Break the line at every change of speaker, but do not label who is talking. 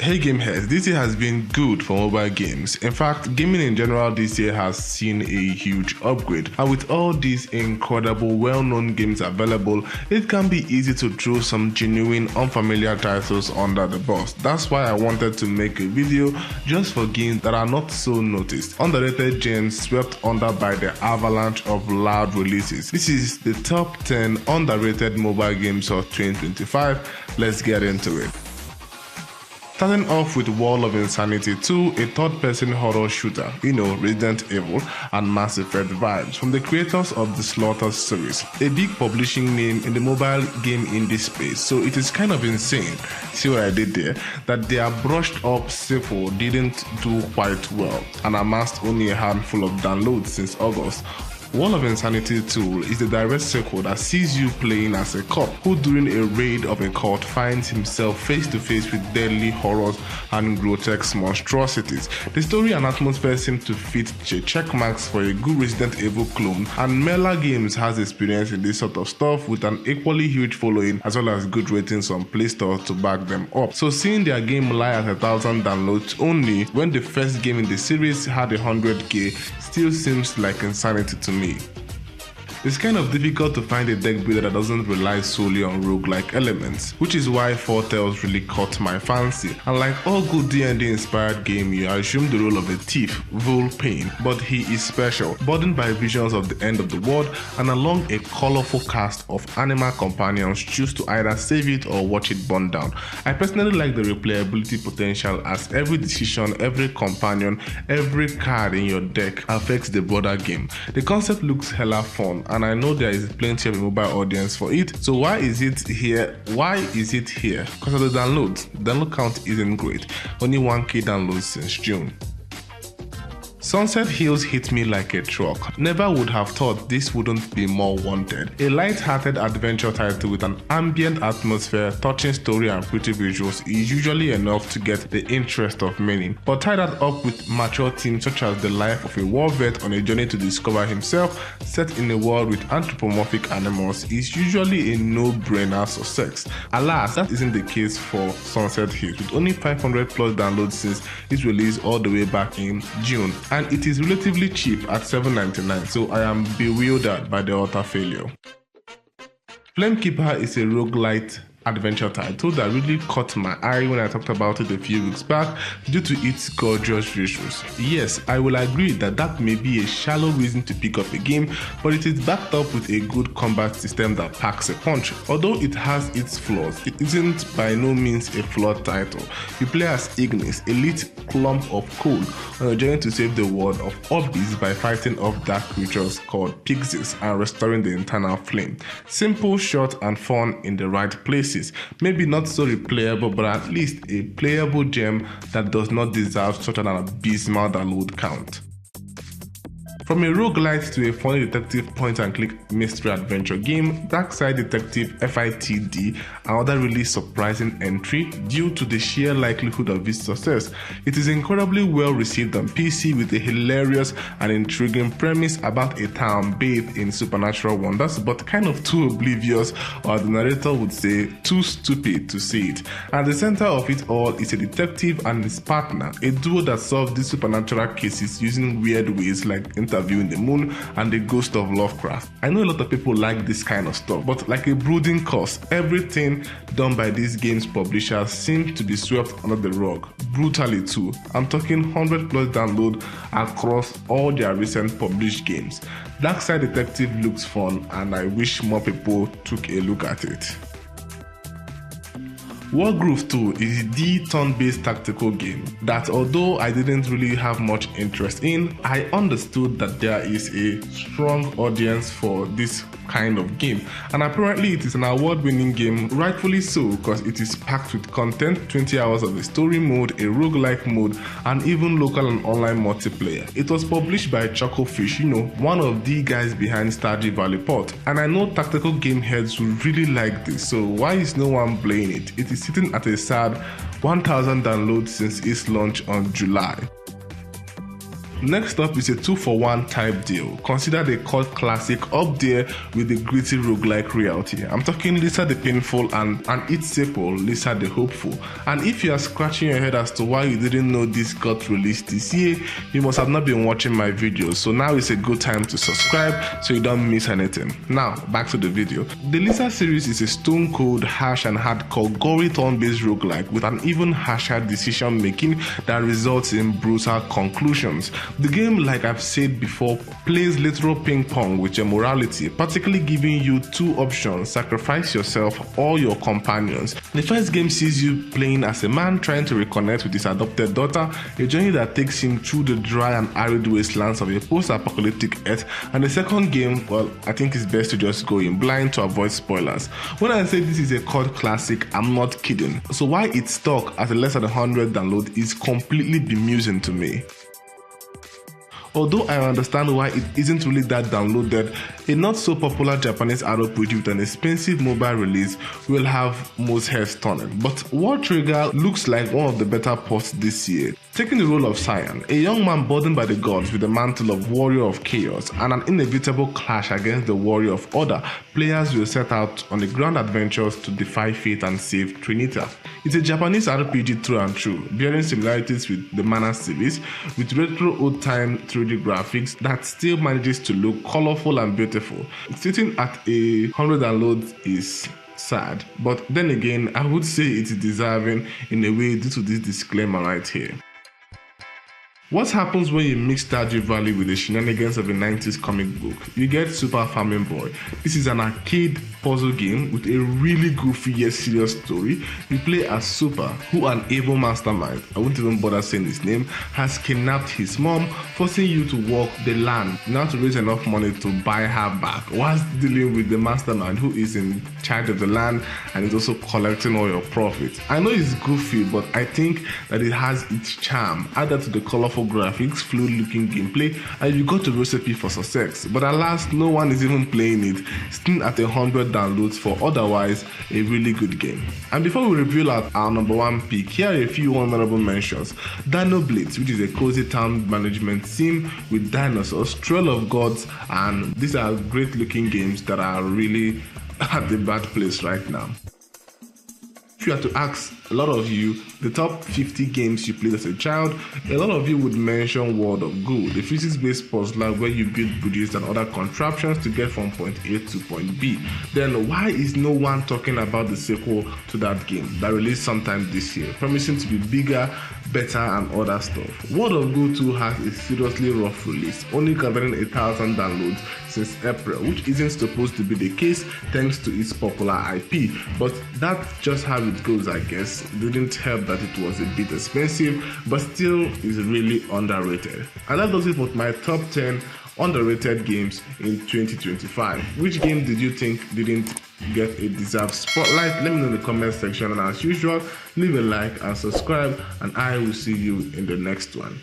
Hey gameheads, this year has been good for mobile games. In fact, gaming in general this year has seen a huge upgrade, and with all these incredible well-known games available, it can be easy to throw some genuine unfamiliar titles under the bus. That's why I wanted to make a video just for games that are not so noticed, underrated gems swept under by the avalanche of loud releases. This is the top 10 underrated mobile games of 2025. Let's get into it. Starting off with Wall of Insanity 2, a third-person horror shooter, Resident Evil and Mass Effect vibes from the creators of the Slaughter series, a big publishing name in the mobile game indie space, so it is kind of insane, see what I did there, that their brushed up sequel didn't do quite well and amassed only a handful of downloads since August. Wall of Insanity 2 is the direct sequel that sees you playing as a cop who during a raid of a cult finds himself face to face with deadly horrors and grotesque monstrosities. The story and atmosphere seem to fit the check marks for a good Resident Evil clone, and Mela Games has experience in this sort of stuff with an equally huge following as well as good ratings on Play Store to back them up. So seeing their game lie at 1,000 downloads only when the first game in the series had 100k still seems like insanity to me. It's kind of difficult to find a deck builder that doesn't rely solely on roguelike elements, which is why Fore-tales really caught my fancy. And like all good D&D inspired game, you assume the role of a thief, Volpain, but he is special, burdened by visions of the end of the world, and along a colorful cast of animal companions choose to either save it or watch it burn down. I personally like the replayability potential, as every decision, every companion, every card in your deck affects the broader game. The concept looks hella fun, and I know there is plenty of a mobile audience for it. So why is it here? Because of the downloads. Download count isn't great. Only 1k downloads since June. Sunset Hills hit me like a truck. Never would have thought this wouldn't be more wanted. A light-hearted adventure title with an ambient atmosphere, touching story and pretty visuals is usually enough to get the interest of many. But tie that up with mature themes such as the life of a war vet on a journey to discover himself, set in a world with anthropomorphic animals, is usually a no-brainer success. Alas, that isn't the case for Sunset Hills, with only 500 plus downloads since its release all the way back in June. And it is relatively cheap at $7.99, so I am bewildered by the utter failure. Flamekeeper is a roguelite adventure title that really caught my eye when I talked about it a few weeks back due to its gorgeous visuals. Yes, I will agree that may be a shallow reason to pick up a game, but it is backed up with a good combat system that packs a punch. Although it has its flaws, it isn't by no means a flawed title. You play as Ignis, a lit clump of coal, on a journey to save the world of Obis by fighting off dark creatures called pixies and restoring the internal flame. Simple, short and fun in the right places. Maybe not so replayable, but at least a playable gem that does not deserve such an abysmal download count. From a roguelite to a funny detective point-and-click mystery adventure game, Darkside Detective FITD, another really surprising entry due to the sheer likelihood of its success. It is incredibly well received on PC with a hilarious and intriguing premise about a town bathed in supernatural wonders, but kind of too oblivious, or the narrator would say too stupid to see it. At the center of it all is a detective and his partner, a duo that solve these supernatural cases using weird ways like Viewing the Moon and the Ghost of Lovecraft. I know a lot of people like this kind of stuff, but like a brooding curse, everything done by these games publishers seems to be swept under the rug, brutally too. I'm talking 100 plus download across all their recent published games. Darkside Detective looks fun, and I wish more people took a look at it. Wargroove 2 is the turn-based tactical game that, although I didn't really have much interest in, I understood that there is a strong audience for this kind of game, and apparently it is an award-winning game, rightfully so, because it is packed with content, 20 hours of a story mode, a roguelike mode, and even local and online multiplayer. It was published by Chucklefish, one of the guys behind Stardew Valley Port, and I know tactical game heads will really like this, so why is no one playing it? It is sitting at a sad 1,000 downloads since its launch on July. Next up is a 2-for-1 type deal, considered a cult classic up there with the gritty roguelike reality. I'm talking Lisa the Painful and its sequel, Lisa the Hopeful. And if you are scratching your head as to why you didn't know this got released this year, you must have not been watching my videos, so now is a good time to subscribe so you don't miss anything. Now, back to the video. The Lisa series is a stone cold, harsh and hardcore, gory turn-based roguelike with an even harsher decision making that results in brutal conclusions. The game, like I've said before, plays literal ping pong with your morality, particularly giving you two options: sacrifice yourself or your companions. The first game sees you playing as a man trying to reconnect with his adopted daughter, a journey that takes him through the dry and arid wastelands of a post-apocalyptic Earth. And the second game, well, I think it's best to just go in blind to avoid spoilers. When I say this is a cult classic, I'm not kidding. So why it's stuck at a less than 100 download is completely bemusing to me. Although I understand why it isn't really that downloaded, a not so popular Japanese RPG with an expensive mobile release will have most heads turning. But War Trigger looks like one of the better ports this year. Taking the role of Cyan, a young man burdened by the gods with the mantle of warrior of chaos and an inevitable clash against the warrior of order, players will set out on the grand adventures to defy fate and save Trinity. It's a Japanese RPG through and through, bearing similarities with the Mana series, with retro old-time 3D graphics that still manages to look colorful and beautiful. Sitting at 100 downloads is sad, but then again, I would say it's deserving in a way due to this disclaimer right here. What happens when you mix Stardew Valley with the shenanigans of a 90s comic book? You get Super Farming Boy. This is an arcade puzzle game with a really goofy yet serious story. You play as Super, who an evil mastermind, I won't even bother saying his name, has kidnapped his mom, forcing you to walk the land now to raise enough money to buy her back, whilst dealing with the mastermind who is in charge of the land and is also collecting all your profits. I know it's goofy, but I think that it has its charm. Add that to the colorful graphics, fluid looking gameplay, and you got a recipe for success. But alas, no one is even playing it, still at 100 downloads for otherwise a really good game. And before we reveal our number one pick, here are a few honorable mentions. Dino Blitz, which is a cozy town management sim with dinosaurs, Trail of Gods, and these are great looking games that are really at the bad place right now. If you had to ask a lot of you the top 50 games you played as a child, a lot of you would mention World of Goo, the physics-based puzzler where you build bridges and other contraptions to get from point A to point B. Then why is no one talking about the sequel to that game that released sometime this year, promising to be bigger, better and other stuff? World of Goo 2 has a seriously rough release, only gathering 1,000 downloads since April, which isn't supposed to be the case thanks to its popular IP, but that's just how it goes, I guess. It didn't help that it was a bit expensive, but still is really underrated. And that does it for my top 10 underrated games in 2025. Which game did you think didn't get a deserved spotlight? Let me know in the comment section, and as usual, leave a like and subscribe, and I will see you in the next one.